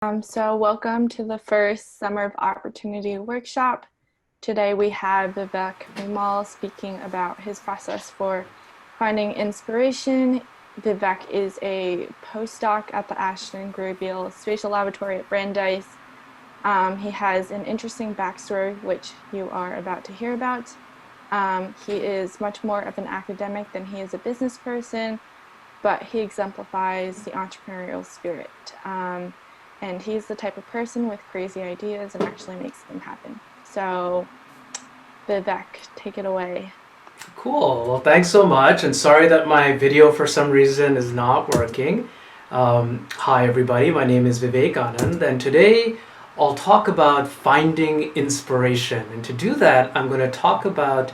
So welcome to the first Summer of Opportunity workshop. Today we have Vivek Vimal speaking about his process for finding inspiration. Vivek is a postdoc at the Ashton Graybiel Spatial Laboratory at Brandeis. He has an interesting backstory, which you are about to hear about. He is much more of an academic than he is a business person, but he exemplifies the entrepreneurial spirit. And he's the type of person with crazy ideas and actually makes them happen. So, Vivek, take it away. Cool. Well, thanks so much. And sorry that my video for some reason is not working. Hi, everybody. My name is Vivek Anand. And today I'll talk about finding inspiration. And to do that, I'm going to talk about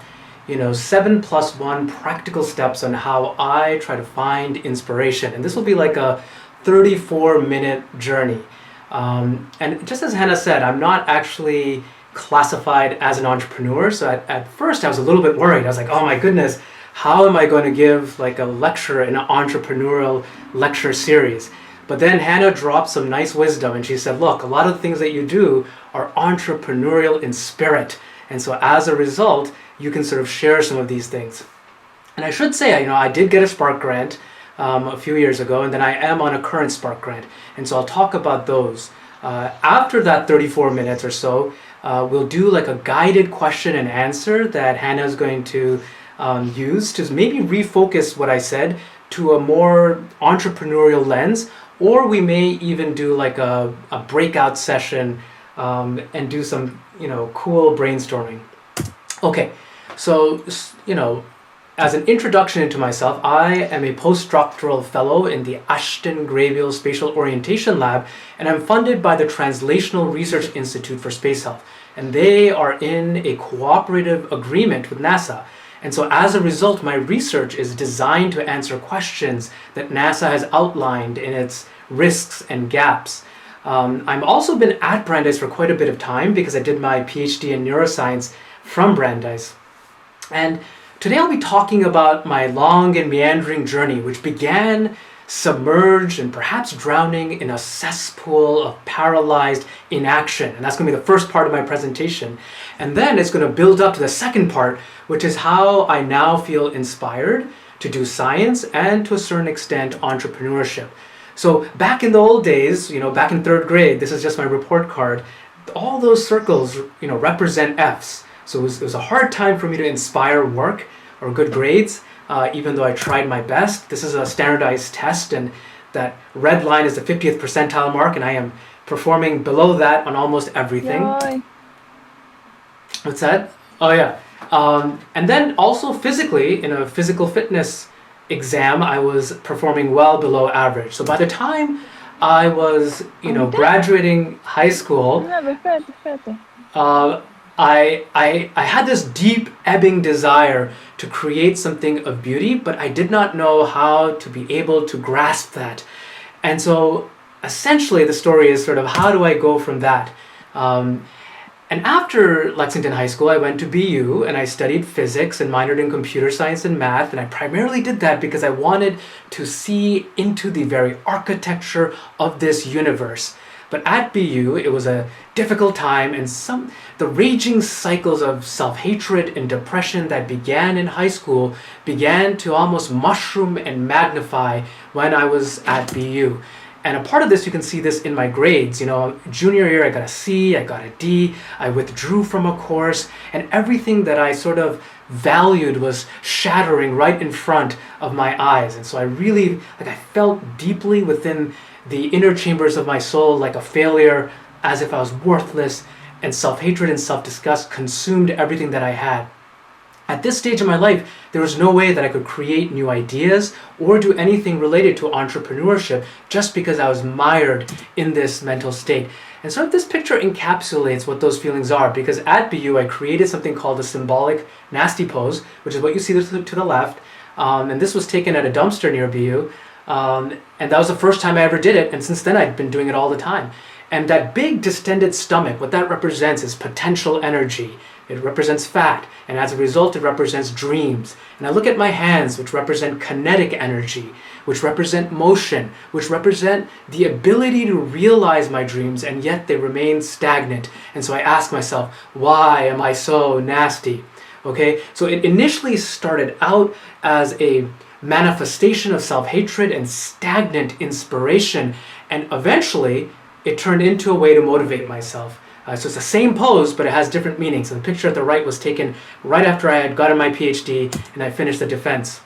7+1 practical steps on how I try to find inspiration. And this will be like a 34-minute journey. And just as Hannah said, I'm not actually classified as an entrepreneur. So at first I was a little bit worried. I was like, oh my goodness, how am I going to give like a lecture in an entrepreneurial lecture series? But then Hannah dropped some nice wisdom and she said, look, a lot of the things that you do are entrepreneurial in spirit. And so as a result, you can sort of share some of these things. And I should say, I did get a Spark grant a few years ago, and then I am on a current Spark grant. And so I'll talk about those. After that 34 minutes or so, we'll do like a guided question and answer that Hannah is going to use to maybe refocus what I said to a more entrepreneurial lens, or we may even do like a breakout session and do some cool brainstorming. Okay, so as an introduction into myself, I am a postdoctoral fellow in the Ashton Graybiel Spatial Orientation Lab, and I'm funded by the Translational Research Institute for Space Health. And they are in a cooperative agreement with NASA. And so as a result, my research is designed to answer questions that NASA has outlined in its risks and gaps. I've also been at Brandeis for quite a bit of time because I did my PhD in neuroscience from Brandeis. And today I'll be talking about my long and meandering journey, which began submerged and perhaps drowning in a cesspool of paralyzed inaction. And that's going to be the first part of my presentation. And then it's going to build up to the second part, which is how I now feel inspired to do science and to a certain extent entrepreneurship. So back in the old days, back in third grade, this is just my report card, all those circles, represent Fs. So it was a hard time for me to inspire work or good grades, even though I tried my best. This is a standardized test, and that red line is the 50th percentile mark, and I am performing below that on almost everything. Yay. What's that? Oh yeah. And then also physically, in a physical fitness exam, I was performing well below average. So by the time I was, graduating high school, I had this deep ebbing desire to create something of beauty, but I did not know how to be able to grasp that. And so essentially the story is sort of how do I go from that? And after Lexington High School, I went to BU and I studied physics and minored in computer science and math. And I primarily did that because I wanted to see into the very architecture of this universe. But at BU, it was a difficult time, and the raging cycles of self-hatred and depression that began in high school began to almost mushroom and magnify when I was at BU. And a part of this, you can see this in my grades. Junior year, I got a C, I got a D, I withdrew from a course, and everything that I sort of valued was shattering right in front of my eyes. And so I felt deeply within the inner chambers of my soul like a failure, as if I was worthless, and self-hatred and self-disgust consumed everything that I had. At this stage of my life, there was no way that I could create new ideas or do anything related to entrepreneurship just because I was mired in this mental state. And so this picture encapsulates what those feelings are, because at BU I created something called the symbolic nasty pose, which is what you see to the left. And this was taken at a dumpster near BU. And that was the first time I ever did it, and since then I've been doing it all the time. And that big distended stomach, what that represents is potential energy. It represents fat, and as a result it represents dreams. And I look at my hands, which represent kinetic energy, which represent motion, which represent the ability to realize my dreams, and yet they remain stagnant. And so I ask myself, why am I so nasty? Okay, so it initially started out as a manifestation of self-hatred and stagnant inspiration, and eventually it turned into a way to motivate myself. So it's the same pose, but it has different meanings. And the picture at the right was taken right after I had gotten my PhD and I finished the defense.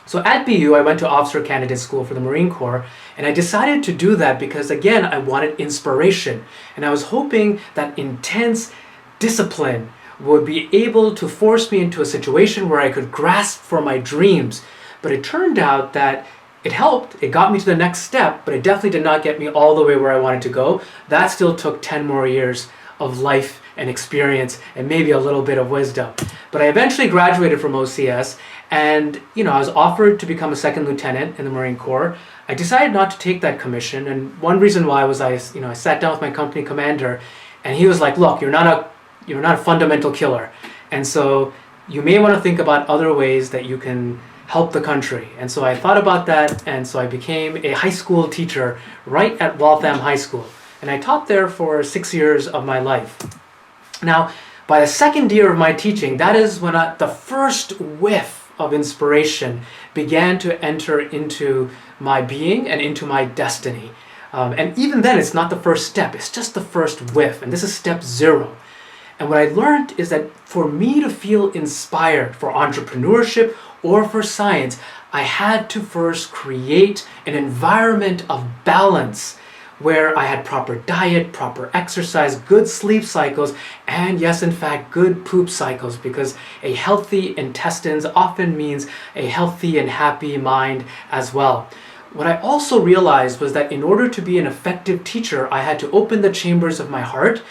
So at BU, I went to Officer Candidate School for the Marine Corps, and I decided to do that because, again, I wanted inspiration. And I was hoping that intense discipline would be able to force me into a situation where I could grasp for my dreams. But it turned out that it helped. It got me to the next step, but it definitely did not get me all the way where I wanted to go. That still took 10 more years of life and experience and maybe a little bit of wisdom. But I eventually graduated from OCS, and I was offered to become a second lieutenant in the Marine Corps. I decided not to take that commission, and one reason why was I sat down with my company commander, and he was like, "Look, you're not a fundamental killer, and so you may want to think about other ways that you can help the country." And so I thought about that, and so I became a high school teacher right at Waltham High School. And I taught there for 6 years of my life. Now, by the second year of my teaching, that is when the first whiff of inspiration began to enter into my being and into my destiny. And even then, it's not the first step, it's just the first whiff, and this is step 0. And what I learned is that for me to feel inspired for entrepreneurship or for science, I had to first create an environment of balance where I had proper diet, proper exercise, good sleep cycles, and yes, in fact, good poop cycles, because a healthy intestines often means a healthy and happy mind as well. What I also realized was that in order to be an effective teacher, I had to open the chambers of my heart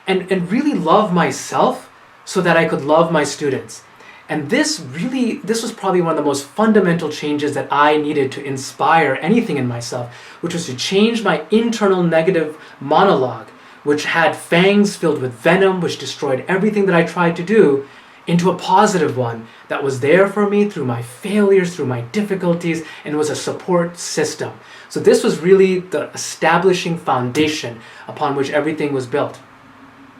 and really love myself so that I could love my students. And this was probably one of the most fundamental changes that I needed to inspire anything in myself, which was to change my internal negative monologue, which had fangs filled with venom, which destroyed everything that I tried to do, into a positive one that was there for me through my failures, through my difficulties, and was a support system. So this was really the establishing foundation upon which everything was built.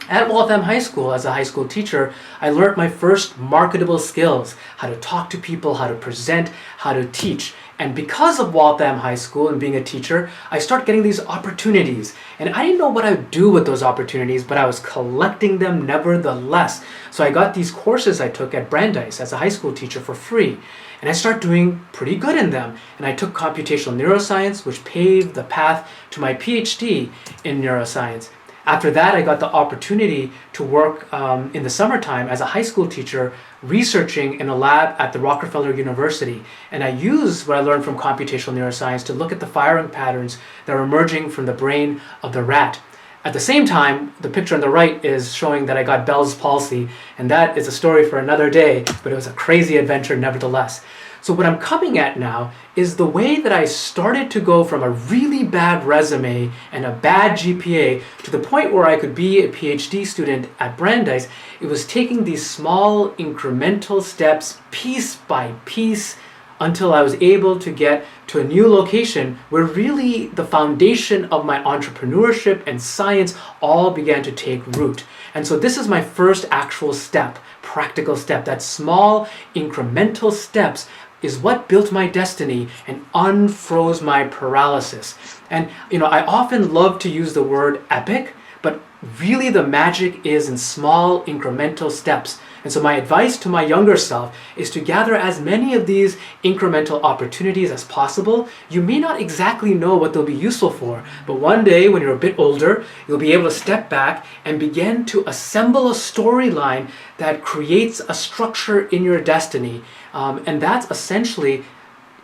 At Waltham High School, as a high school teacher, I learned my first marketable skills, how to talk to people, how to present, how to teach. And because of Waltham High School and being a teacher, I started getting these opportunities. And I didn't know what I would do with those opportunities, but I was collecting them nevertheless. So I got these courses I took at Brandeis as a high school teacher for free. And I started doing pretty good in them. And I took computational neuroscience, which paved the path to my PhD in neuroscience. After that, I got the opportunity to work in the summertime as a high school teacher researching in a lab at the Rockefeller University. And I used what I learned from computational neuroscience to look at the firing patterns that are emerging from the brain of the rat. At the same time, the picture on the right is showing that I got Bell's palsy, and that is a story for another day, but it was a crazy adventure nevertheless. So what I'm coming at now is the way that I started to go from a really bad resume and a bad GPA to the point where I could be a PhD student at Brandeis. It was taking these small incremental steps, piece by piece, until I was able to get to a new location where really the foundation of my entrepreneurship and science all began to take root. And so this is my first actual step, practical step. That small incremental steps is what built my destiny and unfroze my paralysis. And I often love to use the word epic, but really the magic is in small incremental steps. And so my advice to my younger self is to gather as many of these incremental opportunities as possible. You may not exactly know what they'll be useful for, but one day when you're a bit older, you'll be able to step back and begin to assemble a storyline that creates a structure in your destiny. And that's essentially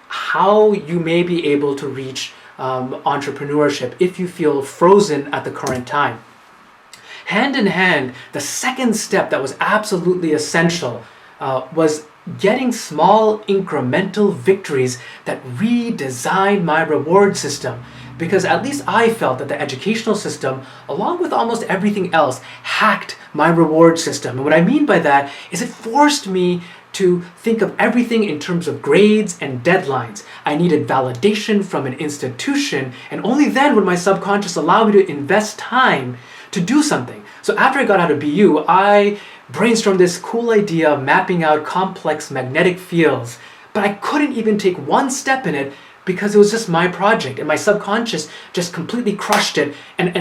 how you may be able to reach entrepreneurship if you feel frozen at the current time. Hand in hand, the second step that was absolutely essential was getting small incremental victories that redesigned my reward system. Because at least I felt that the educational system, along with almost everything else, hacked my reward system. And what I mean by that is it forced me to think of everything in terms of grades and deadlines. I needed validation from an institution, and only then would my subconscious allow me to invest time to do something. So after I got out of BU, I brainstormed this cool idea of mapping out complex magnetic fields, but I couldn't even take one step in it because it was just my project, and my subconscious just completely crushed it. And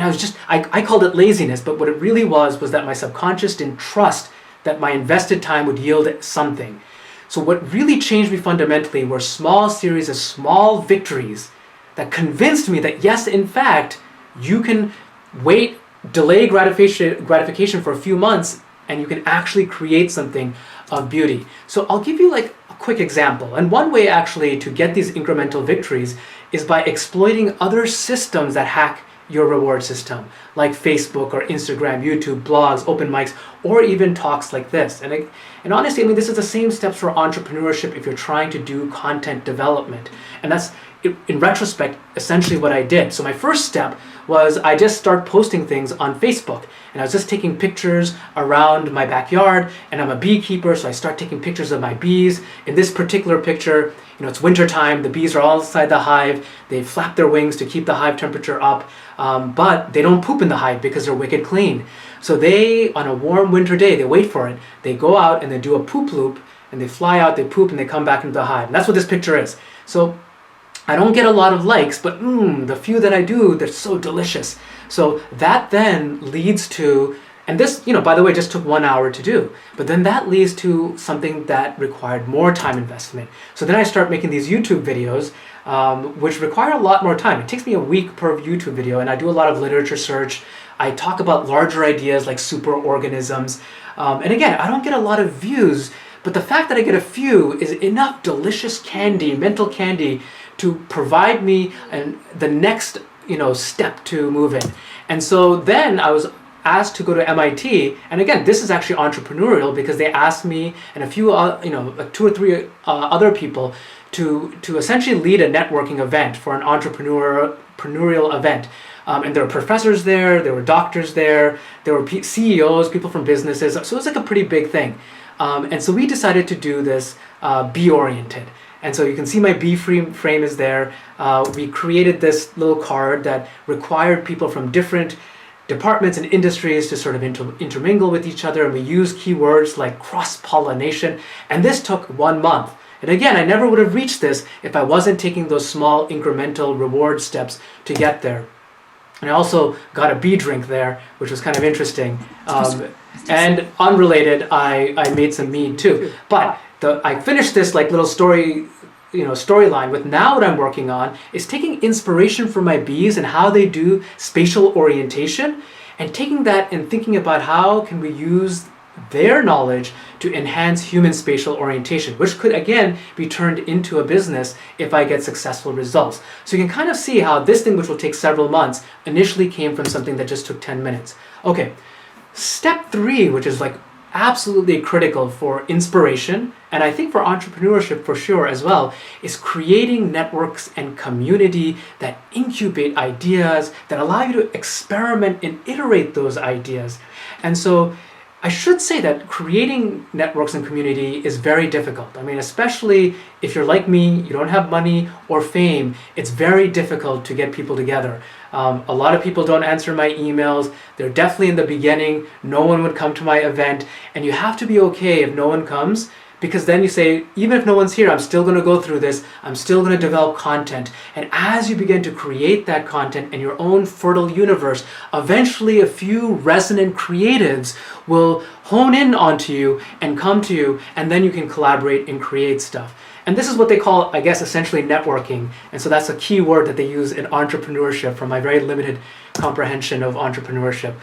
I called it laziness, but what it really was that my subconscious didn't trust that my invested time would yield something. So what really changed me fundamentally were small series of small victories that convinced me that yes, in fact, you can delay gratification for a few months, and you can actually create something of beauty. So I'll give you like a quick example. And one way actually to get these incremental victories is by exploiting other systems that hack your reward system, like Facebook or Instagram, YouTube, blogs, open mics, or even talks like this. And honestly, I mean, this is the same steps for entrepreneurship if you're trying to do content development. And that's, in retrospect, essentially what I did. So my first step was I just started posting things on Facebook. And I was just taking pictures around my backyard, and I'm a beekeeper, so I start taking pictures of my bees. In this particular picture, it's winter time, the bees are all inside the hive, they flap their wings to keep the hive temperature up, but they don't poop in the hive because they're wicked clean. So they, on a warm winter day, they wait for it, they go out and they do a poop loop, and they fly out, they poop, and they come back into the hive. And that's what this picture is. So I don't get a lot of likes, but the few that I do, they're so delicious. So that then leads to, and this, by the way, just took 1 hour to do, but then that leads to something that required more time investment. So then I start making these YouTube videos, which require a lot more time. It takes me a week per YouTube video, and I do a lot of literature search. I talk about larger ideas like superorganisms. And again, I don't get a lot of views, but the fact that I get a few is enough delicious candy, mental candy, to provide me the next step to move in. And so then I was asked to go to MIT, and again, this is actually entrepreneurial because they asked me and a few 2 or 3 other people to essentially lead a networking event for an entrepreneurial event. And there were professors there were doctors there were CEOs, people from businesses, so it was like a pretty big thing. And so we decided to do this bee-oriented. And so you can see my bee frame is there. We created this little card that required people from different departments and industries to sort of intermingle with each other, and we used keywords like cross-pollination, and this took 1 month. And again, I never would have reached this if I wasn't taking those small incremental reward steps to get there. And I also got a bee drink there, which was kind of interesting. And unrelated, I made some mead too. But I finished this like little storyline with now what I'm working on is taking inspiration from my bees and how they do spatial orientation, and taking that and thinking about how can we use their knowledge to enhance human spatial orientation, which could again be turned into a business if I get successful results. So you can kind of see how this thing, which will take several months, initially came from something that just took 10 minutes. Okay, step 3, which is like absolutely critical for inspiration, and I think for entrepreneurship for sure as well, is creating networks and community that incubate ideas, that allow you to experiment and iterate those ideas. And so I should say that creating networks and community is very difficult. I mean, especially if you're like me, you don't have money or fame, it's very difficult to get people together. A lot of people don't answer my emails. They're definitely in the beginning. No one would come to my event, and you have to be okay if no one comes, because then you say, even if no one's here, I'm still going to go through this. I'm still going to develop content. And as you begin to create that content in your own fertile universe, eventually a few resonant creatives will hone in onto you and come to you, and then you can collaborate and create stuff. And this is what they call, I guess, essentially networking. And so that's a key word that they use in entrepreneurship from my very limited comprehension of entrepreneurship.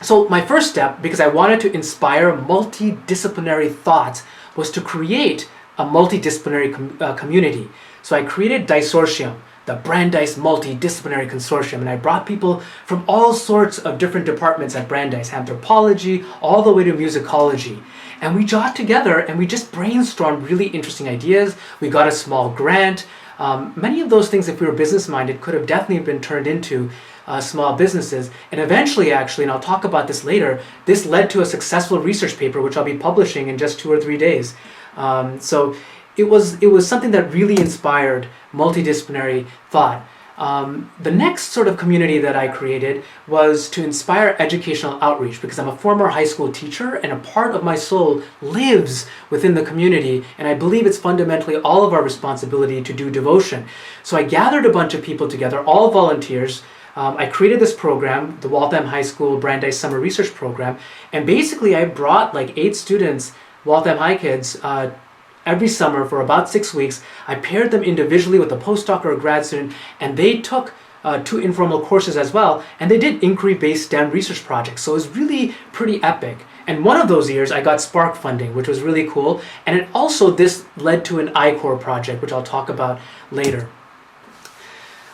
So my first step, because I wanted to inspire multidisciplinary thoughts, was to create a multidisciplinary community. So I created Disortium, the Brandeis Multidisciplinary Consortium, and I brought people from all sorts of different departments at Brandeis, anthropology, all the way to musicology. And we got together and we just brainstormed really interesting ideas. We got a small grant. Many of those things, if we were business-minded, could have definitely been turned into small businesses. And eventually, actually, and I'll talk about this later, this led to a successful research paper, which I'll be publishing in just 2 or 3 days. So it was something that really inspired multidisciplinary thought. The next sort of community that I created was to inspire educational outreach, because I'm a former high school teacher and a part of my soul lives within the community, and I believe it's fundamentally all of our responsibility to do devotion. So I gathered a bunch of people together, all volunteers. I created this program, the Waltham High School Brandeis Summer Research Program, and basically I brought like 8 students, Waltham High kids, every summer for about 6 weeks. I paired them individually with a postdoc or a grad student, and they took 2 informal courses as well, and they did inquiry-based STEM research projects. So it was really pretty epic. And one of those years, I got Spark funding, which was really cool. And it also, this led to an I-Corps project, which I'll talk about later.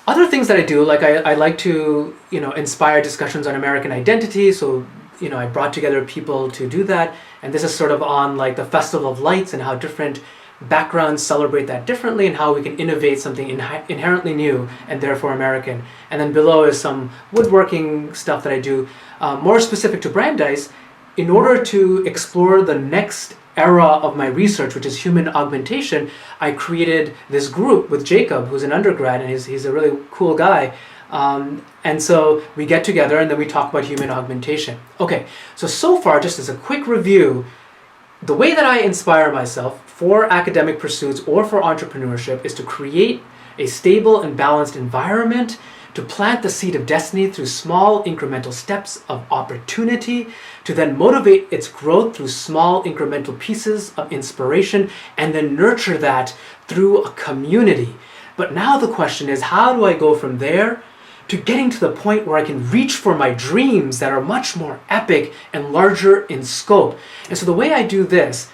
Other things that I do, like I like to, inspire discussions on American identity. So, I brought together people to do that. And this is sort of on like the Festival of Lights and how different backgrounds celebrate that differently and how we can innovate something inherently new and therefore American. And then below is some woodworking stuff that I do, more specific to Brandeis, in order to explore the next era of my research, which is human augmentation. I created this group with Jacob, who's an undergrad, and he's a really cool guy. And so we get together and then we talk about human augmentation. Okay, so far, just as a quick review, the way that I inspire myself for academic pursuits or for entrepreneurship is to create a stable and balanced environment, to plant the seed of destiny through small incremental steps of opportunity, to then motivate its growth through small incremental pieces of inspiration, and then nurture that through a community. But now the question is, how do I go from there to getting to the point where I can reach for my dreams that are much more epic and larger in scope? And so the way I do this,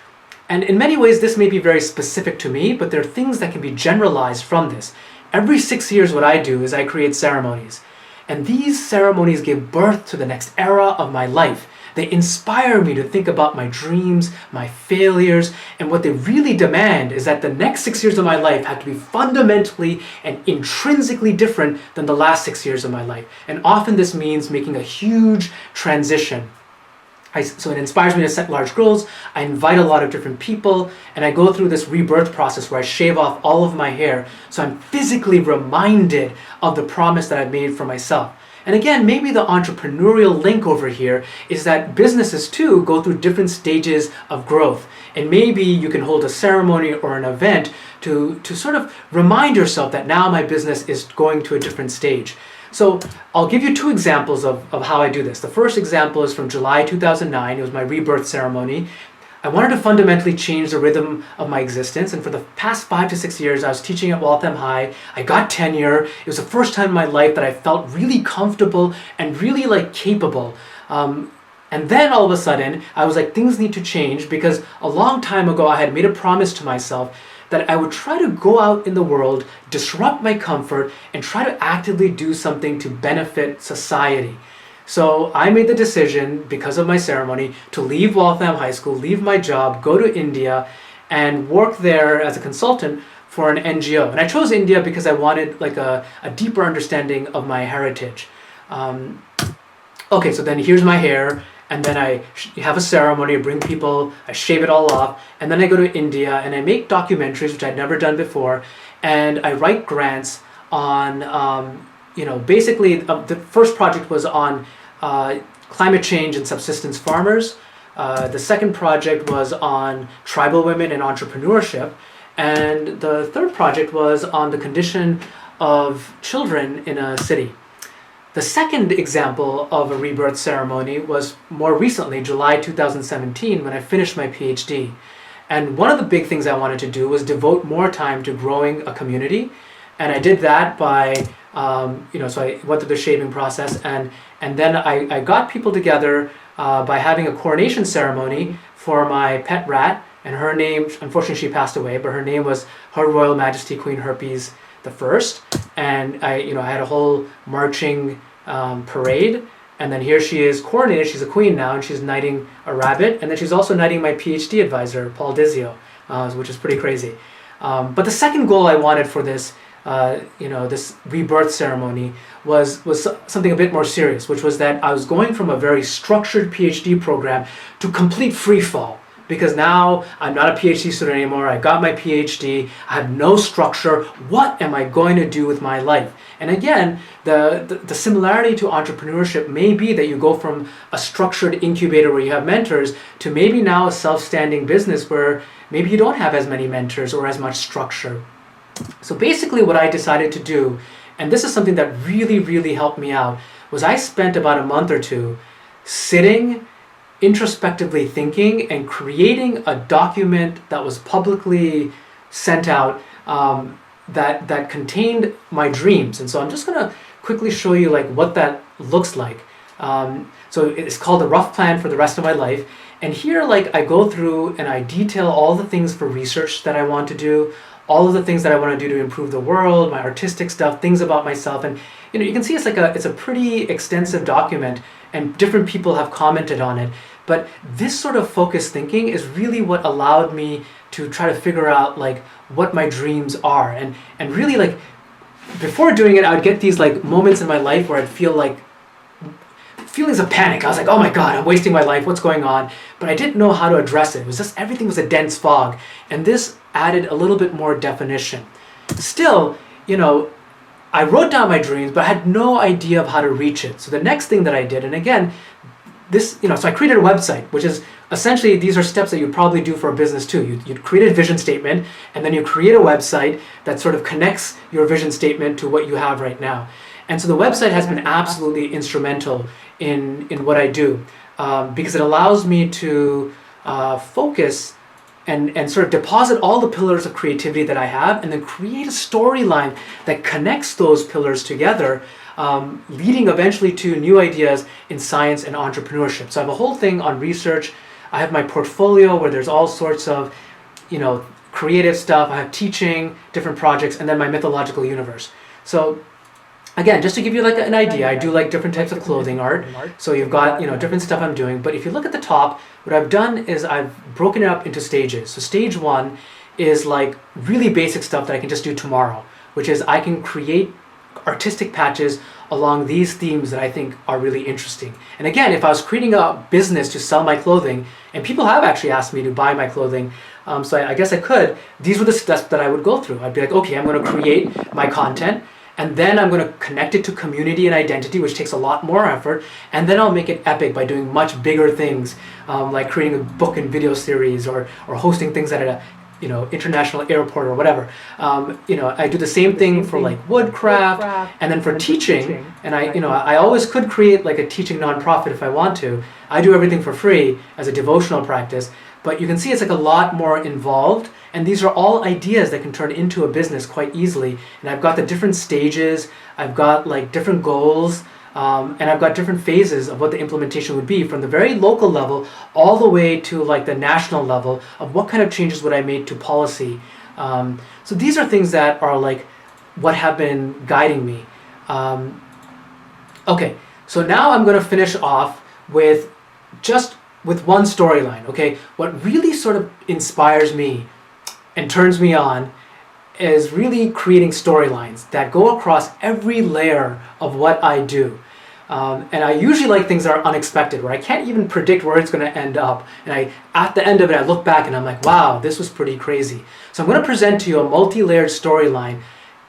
and in many ways this may be very specific to me, but there are things that can be generalized from this. Every 6 years what I do is I create ceremonies. And these ceremonies give birth to the next era of my life. They inspire me to think about my dreams, my failures, and what they really demand is that the next 6 years of my life have to be fundamentally and intrinsically different than the last 6 years of my life. And often this means making a huge transition. So it inspires me to set large goals. I invite a lot of different people, and I go through this rebirth process where I shave off all of my hair so I'm physically reminded of the promise that I've made for myself. And again, maybe the entrepreneurial link over here is that businesses too go through different stages of growth. And maybe you can hold a ceremony or an event to sort of remind yourself that now my business is going to a different stage. So I'll give you 2 examples of how I do this. The first example is from July 2009. It was my rebirth ceremony. I wanted to fundamentally change the rhythm of my existence, and for the past 5 to 6 years I was teaching at Waltham High. I got tenure. It was the first time in my life that I felt really comfortable and really capable. And then all of a sudden I was like, things need to change, because a long time ago I had made a promise to myself that I would try to go out in the world, disrupt my comfort, and try to actively do something to benefit society. So I made the decision, because of my ceremony, to leave Waltham High School, leave my job, go to India, and work there as a consultant for an NGO. And I chose India because I wanted a deeper understanding of my heritage. Okay, so then here's my hair, and then I have a ceremony, I bring people, I shave it all off, and then I go to India and I make documentaries, which I'd never done before, and I write grants on, basically the first project was on climate change and subsistence farmers. The second project was on tribal women and entrepreneurship, and the third project was on the condition of children in a city. The second example of a rebirth ceremony was more recently, July 2017, when I finished my PhD. And one of the big things I wanted to do was devote more time to growing a community. And I did that by, so I went through the shaving process, and then I got people together by having a coronation ceremony for my pet rat. And her name, unfortunately she passed away, but her name was Her Royal Majesty Queen Herpes I. And I had a whole marching parade, and then here she is coronated. She's a queen now, and she's knighting a rabbit, and then she's also knighting my PhD advisor, Paul Dizio, which is pretty crazy. But the second goal I wanted for this this rebirth ceremony was something a bit more serious, which was that I was going from a very structured PhD program to complete free fall. Because now I'm not a PhD student anymore. I got my PhD. I have no structure. What am I going to do with my life? And again, the similarity to entrepreneurship may be that you go from a structured incubator where you have mentors to maybe now a self-standing business where maybe you don't have as many mentors or as much structure. So basically what I decided to do, and this is something that really, really helped me out, was I spent about a month or two sitting, introspectively thinking, and creating a document that was publicly sent out that contained my dreams. And so I'm just gonna quickly show you like what that looks like. So it's called a rough plan for the rest of my life. And here, like, I go through and I detail all the things for research that I want to do, all of the things that I want to do to improve the world, my artistic stuff, things about myself. And you can see it's a pretty extensive document, and different people have commented on it. But this sort of focused thinking is really what allowed me to try to figure out like what my dreams are. And really, like, before doing it, I would get these like moments in my life where I'd feel like feelings of panic. I was like, oh my God, I'm wasting my life. What's going on? But I didn't know how to address it. It was just, everything was a dense fog. And this added a little bit more definition. Still, I wrote down my dreams, but I had no idea of how to reach it. So the next thing that I did, and again, so I created a website, which is essentially, these are steps that you'd probably do for a business too. You'd create a vision statement, and then you create a website that sort of connects your vision statement to what you have right now. And so the website has been absolutely instrumental in what I do, because it allows me to focus and sort of deposit all the pillars of creativity that I have, and then create a storyline that connects those pillars together, leading eventually to new ideas in science and entrepreneurship. So I have a whole thing on research. I have my portfolio where there's all sorts of, creative stuff. I have teaching, different projects, and then my mythological universe. So again, just to give you like an idea, I do like different types of clothing art. So you've got, different stuff I'm doing. But if you look at the top, what I've done is I've broken it up into stages. So stage 1 is like really basic stuff that I can just do tomorrow, which is I can create artistic patches along these themes that I think are really interesting. And again, if I was creating a business to sell my clothing, and people have actually asked me to buy my clothing, so I guess I could, these were the steps that I would go through. I'd be like, okay, I'm going to create my content, and then I'm going to connect it to community and identity, which takes a lot more effort, and then I'll make it epic by doing much bigger things, like creating a book and video series, or hosting things at a international airport or whatever. I do the same thing for like woodcraft, and then for teaching, and I always could create like a teaching nonprofit if I want to. I do everything for free as a devotional practice, but you can see it's like a lot more involved, and these are all ideas that can turn into a business quite easily. And I've got the different stages, I've got like different goals, and I've got different phases of what the implementation would be, from the very local level all the way to like the national level of what kind of changes would I make to policy. So these are things that are like what have been guiding me. Okay, so now I'm going to finish off with one storyline. Okay, what really sort of inspires me and turns me on is really creating storylines that go across every layer of what I do. And I usually like things that are unexpected, where I can't even predict where it's going to end up. And at the end of it, I look back and I'm like, wow, this was pretty crazy. So I'm going to present to you a multi-layered storyline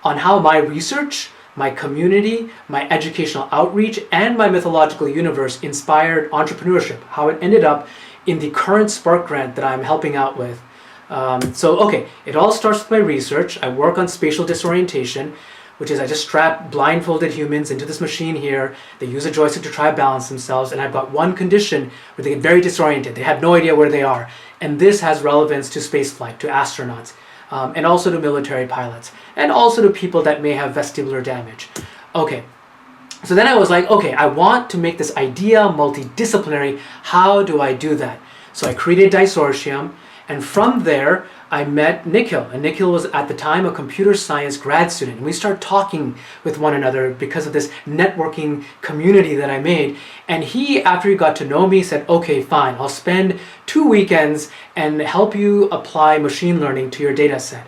on how my research, my community, my educational outreach, and my mythological universe inspired entrepreneurship, how it ended up in the current Spark grant that I'm helping out with. Okay, it all starts with my research. I work on spatial disorientation, which is I just strap blindfolded humans into this machine here. They use a joystick to try to balance themselves, and I've got one condition where they get very disoriented. They have no idea where they are. And this has relevance to spaceflight, to astronauts, and also to military pilots, and also to people that may have vestibular damage. Okay, so then I was like, okay, I want to make this idea multidisciplinary. How do I do that? So I created Disortium, and from there, I met Nikhil, and Nikhil was at the time a computer science grad student, and we started talking with one another because of this networking community that I made. And he, after he got to know me, said, okay, fine, I'll spend 2 weekends and help you apply machine learning to your data set.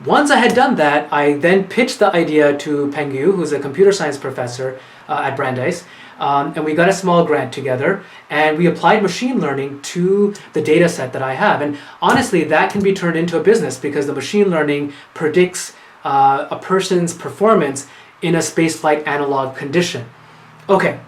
Once I had done that, I then pitched the idea to Pengyu, who's a computer science professor at Brandeis, and we got a small grant together, and we applied machine learning to the data set that I have. And honestly, that can be turned into a business because the machine learning predicts a person's performance in a spaceflight analog condition. Okay,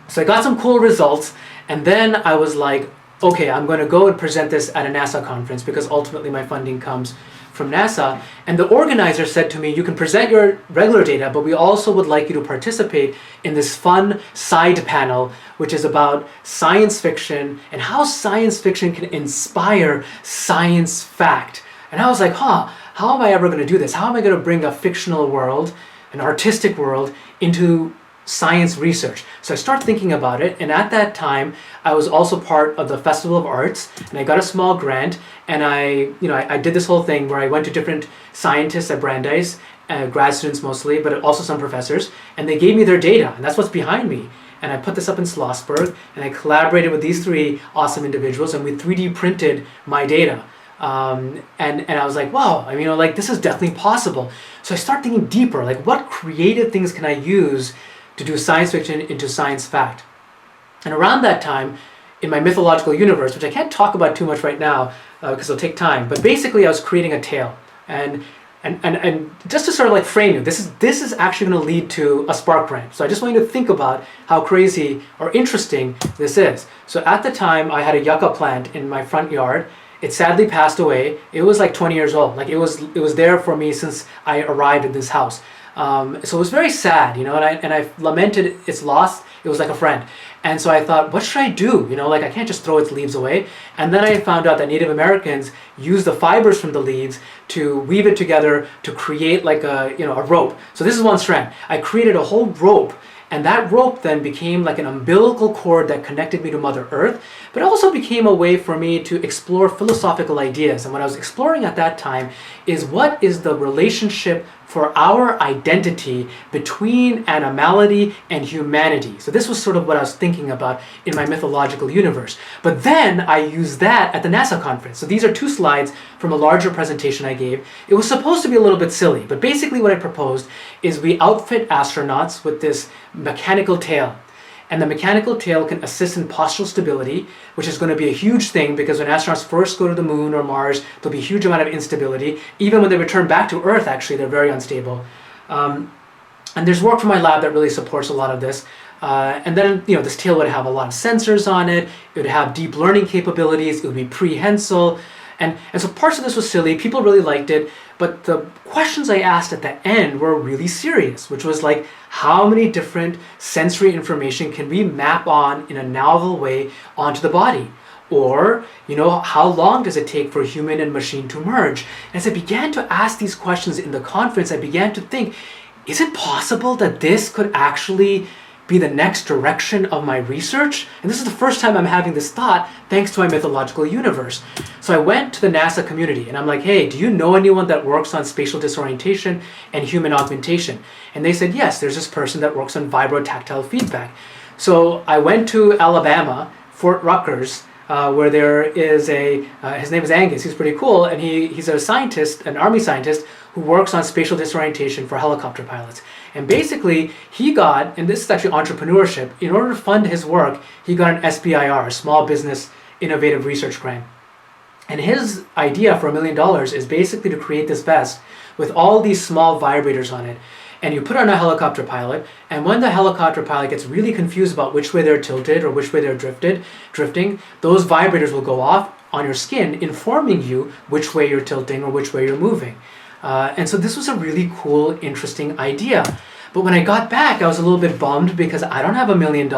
so I got some cool results, and then I was like, okay, I'm going to go and present this at a NASA conference because ultimately my funding comes from NASA. And the organizer said to me, you can present your regular data, but we also would like you to participate in this fun side panel, which is about science fiction and how science fiction can inspire science fact. And I was like, how am I ever going to do this? How am I going to bring a fictional world, an artistic world, into science research? So I started thinking about it, and at that time I was also part of the Festival of Arts, and I got a small grant, and I did this whole thing where I went to different scientists at Brandeis, grad students mostly, but also some professors, and they gave me their data, and that's what's behind me. And I put this up in Schlossberg, and I collaborated with these three awesome individuals, and we 3D printed my data. And I was like, wow, this is definitely possible. So I start thinking deeper, like what creative things can I use to do science fiction into science fact? And around that time, in my mythological universe, which I can't talk about too much right now because it'll take time, but basically I was creating a tale. And just to sort of like frame you, this is actually going to lead to a spark grant. So I just want you to think about how crazy or interesting this is. So at the time, I had a yucca plant in my front yard. It sadly passed away. It was like 20 years old. Like it was there for me since I arrived at this house. So it was very sad, and I lamented its loss. It was like a friend. And so I thought, what should I do? I can't just throw its leaves away. And then I found out that Native Americans use the fibers from the leaves to weave it together to create like a rope. So this is one strand. I created a whole rope, and that rope then became like an umbilical cord that connected me to Mother Earth, but it also became a way for me to explore philosophical ideas. And what I was exploring at that time is what is the relationship for our identity between animality and humanity. So this was sort of what I was thinking about in my mythological universe. But then I used that at the NASA conference. So these are two slides from a larger presentation I gave. It was supposed to be a little bit silly, but basically what I proposed is we outfit astronauts with this mechanical tail. And the mechanical tail can assist in postural stability, which is going to be a huge thing because when astronauts first go to the moon or Mars, there'll be a huge amount of instability. Even when they return back to Earth, actually, they're very unstable. And there's work from my lab that really supports a lot of this. And then, this tail would have a lot of sensors on it. It would have deep learning capabilities. It would be prehensile. And so parts of this was silly. People really liked it. But the questions I asked at the end were really serious, which was like, how many different sensory information can we map on in a novel way onto the body? Or, how long does it take for human and machine to merge? And as I began to ask these questions in the conference, I began to think, is it possible that this could actually be the next direction of my research? And this is the first time I'm having this thought thanks to my mythological universe. So I went to the NASA community and I'm like, hey, do you know anyone that works on spatial disorientation and human augmentation? And they said, yes, there's this person that works on vibrotactile feedback. So I went to Alabama, Fort Rutgers, where there is his name is Angus, he's pretty cool, and he's a scientist, an army scientist, who works on spatial disorientation for helicopter pilots. And basically, he got, and this is actually entrepreneurship, in order to fund his work, he got an SBIR, Small Business Innovative Research Grant. And his idea for $1 million is basically to create this vest with all these small vibrators on it. And you put it on a helicopter pilot, and when the helicopter pilot gets really confused about which way they're tilted or which way they're drifting, those vibrators will go off on your skin, informing you which way you're tilting or which way you're moving. And so this was a really cool, interesting idea. But when I got back, I was a little bit bummed because I don't have $1 million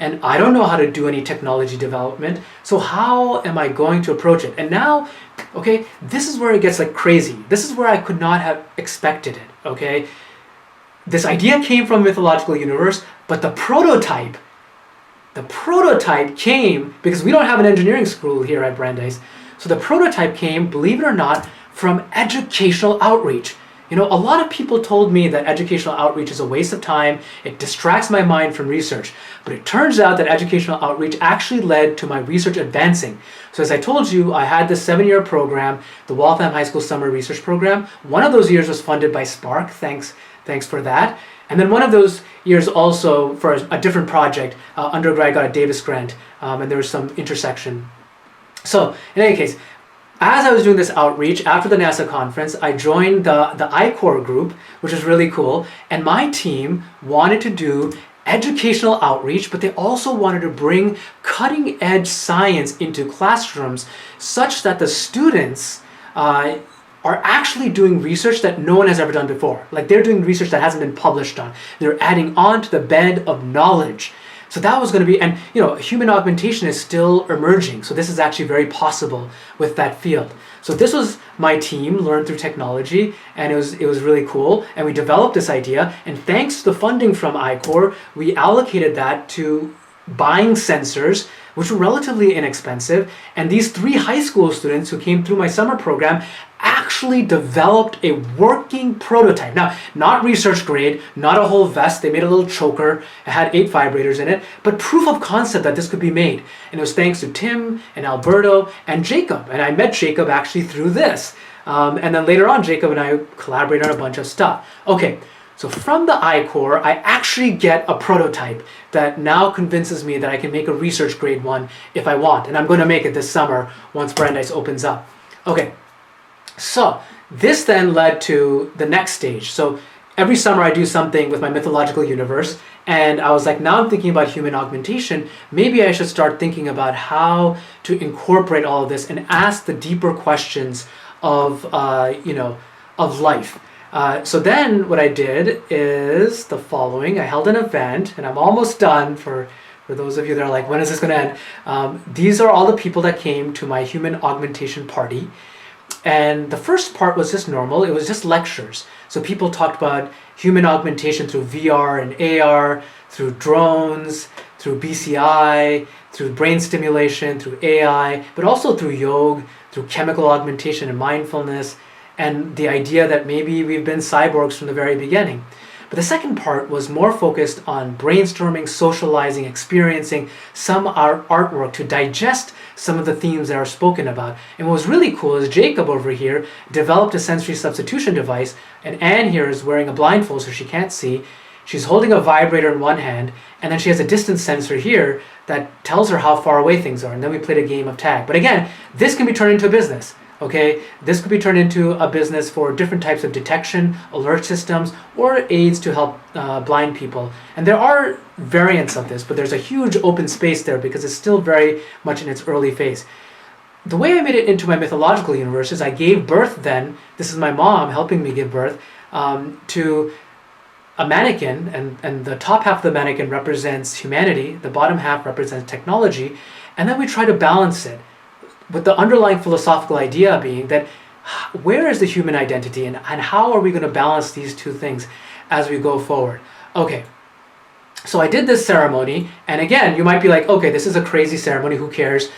and I don't know how to do any technology development. So how am I going to approach it? And now, okay, this is where it gets like crazy. This is where I could not have expected it, okay? This idea came from mythological universe, but the prototype came because we don't have an engineering school here at Brandeis. So the prototype came, believe it or not, from educational outreach. You know, a lot of people told me that educational outreach is a waste of time, it distracts my mind from research, but it turns out that educational outreach actually led to my research advancing. So as I told you, I had this 7-year program, the Waltham High School Summer Research Program. One of those years was funded by Spark, thanks for that. And then one of those years also for a different project, undergrad got a Davis grant, and there was some intersection. So in any case, as I was doing this outreach after the NASA conference, I joined the I-Core group, which is really cool. And my team wanted to do educational outreach, but they also wanted to bring cutting edge science into classrooms such that the students are actually doing research that no one has ever done before. Like they're doing research that hasn't been published on. They're adding on to the bed of knowledge. So that was going to be, and you know, human augmentation is still emerging. So this is actually very possible with that field. So this was my team, Learn Through Technology, and it was really cool. And we developed this idea, and thanks to the funding from I-Core, we allocated that to buying sensors, which were relatively inexpensive. And these 3 high school students who came through my summer program actually developed a working prototype. Now, not research grade, not a whole vest. They made a little choker. It had 8 vibrators in it, but proof of concept that this could be made. And it was thanks to Tim and Alberto and Jacob. And I met Jacob actually through this. And then later on, Jacob and I collaborated on a bunch of stuff. Okay, so from the I-Core, I actually get a prototype that now convinces me that I can make a research grade one if I want. And I'm going to make it this summer once Brandeis opens up. Okay. So this then led to the next stage. So every summer I do something with my mythological universe, and I was like, now I'm thinking about human augmentation. Maybe I should start thinking about how to incorporate all of this and ask the deeper questions of of life. So then what I did is the following. I held an event, and I'm almost done for those of you that are like, when is this going to end? These are all the people that came to my human augmentation party. And the first part was just normal. It was just lectures. So people talked about human augmentation through VR and AR, through drones, through BCI, through brain stimulation, through AI, but also through yoga, through chemical augmentation and mindfulness, and the idea that maybe we've been cyborgs from the very beginning. But the second part was more focused on brainstorming, socializing, experiencing some artwork to digest some of the themes that are spoken about. And what was really cool is Jacob over here developed a sensory substitution device, and Anne here is wearing a blindfold so she can't see. She's holding a vibrator in one hand, and then she has a distance sensor here that tells her how far away things are. And then we played a game of tag. But again, this can be turned into a business. Okay, this could be turned into a business for different types of detection, alert systems, or aids to help blind people. And there are variants of this, but there's a huge open space there because it's still very much in its early phase. The way I made it into my mythological universe is I gave birth then, this is my mom helping me give birth, to a mannequin, and the top half of the mannequin represents humanity, the bottom half represents technology, and then we try to balance it. But the underlying philosophical idea being that where is the human identity and how are we going to balance these two things as we go forward? Okay, so I did this ceremony, and again, you might be like, okay, this is a crazy ceremony, who cares?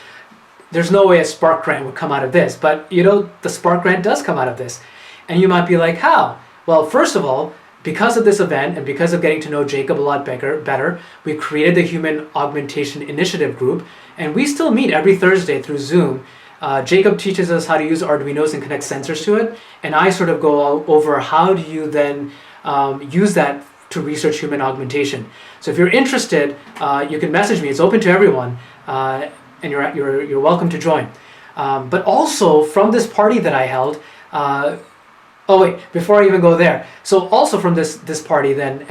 There's no way a Spark grant would come out of this, but you know, the Spark grant does come out of this. And you might be like, how? Well, first of all, because of this event and because of getting to know Jacob a lot better, we created the Human Augmentation Initiative group, and we still meet every Thursday through Zoom. Jacob teaches us how to use Arduinos and connect sensors to it, and I sort of go over how do you then use that to research human augmentation. So if you're interested, you can message me. It's open to everyone, and you're welcome to join. But also from this party that I held. Oh wait, before I even go there. So also from this party then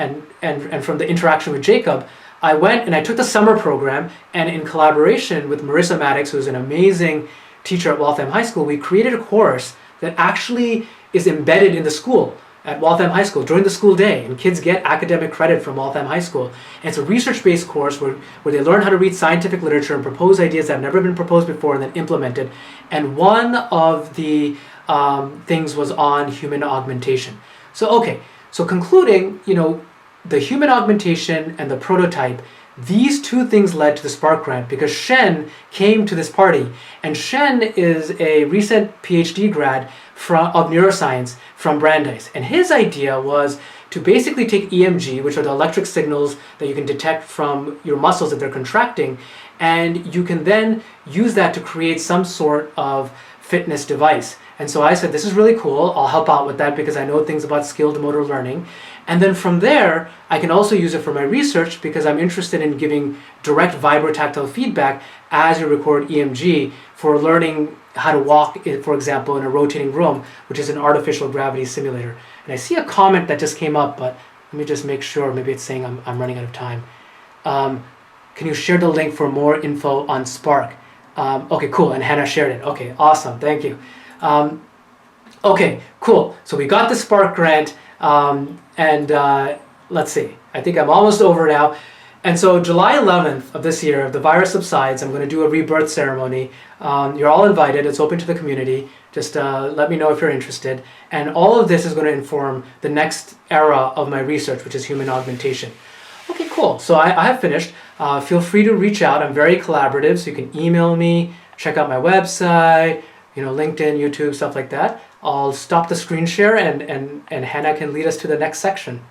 and from the interaction with Jacob, I went and I took the summer program, and in collaboration with Marissa Maddox, who's an amazing teacher at Waltham High School, we created a course that actually is embedded in the school at Waltham High School during the school day, and kids get academic credit from Waltham High School. And it's a research-based course where they learn how to read scientific literature and propose ideas that have never been proposed before and then implemented. And one of the things was on human augmentation. So okay, so concluding, the human augmentation and the prototype, these two things led to the Spark grant because Shen came to this party, and Shen is a recent PhD grad of neuroscience from Brandeis. And his idea was to basically take EMG, which are the electric signals that you can detect from your muscles that they're contracting, and you can then use that to create some sort of fitness device. And so I said, this is really cool. I'll help out with that because I know things about skilled motor learning. And then from there, I can also use it for my research because I'm interested in giving direct vibrotactile feedback as you record EMG for learning how to walk, for example, in a rotating room, which is an artificial gravity simulator. And I see a comment that just came up, but let me just make sure. Maybe it's saying I'm running out of time. Can you share the link for more info on Spark? Okay, cool. And Hannah shared it. Okay, awesome. Thank you. Okay, cool. So we got the Spark grant, and let's see. I think I'm almost over now. And so July 11th of this year, if the virus subsides, I'm going to do a rebirth ceremony. You're all invited. It's open to the community. Just let me know if you're interested. And all of this is going to inform the next era of my research, which is human augmentation. Okay, cool. So I have finished. Feel free to reach out. I'm very collaborative, so you can email me, check out my website, LinkedIn, YouTube, stuff like that. I'll stop the screen share and Hannah can lead us to the next section.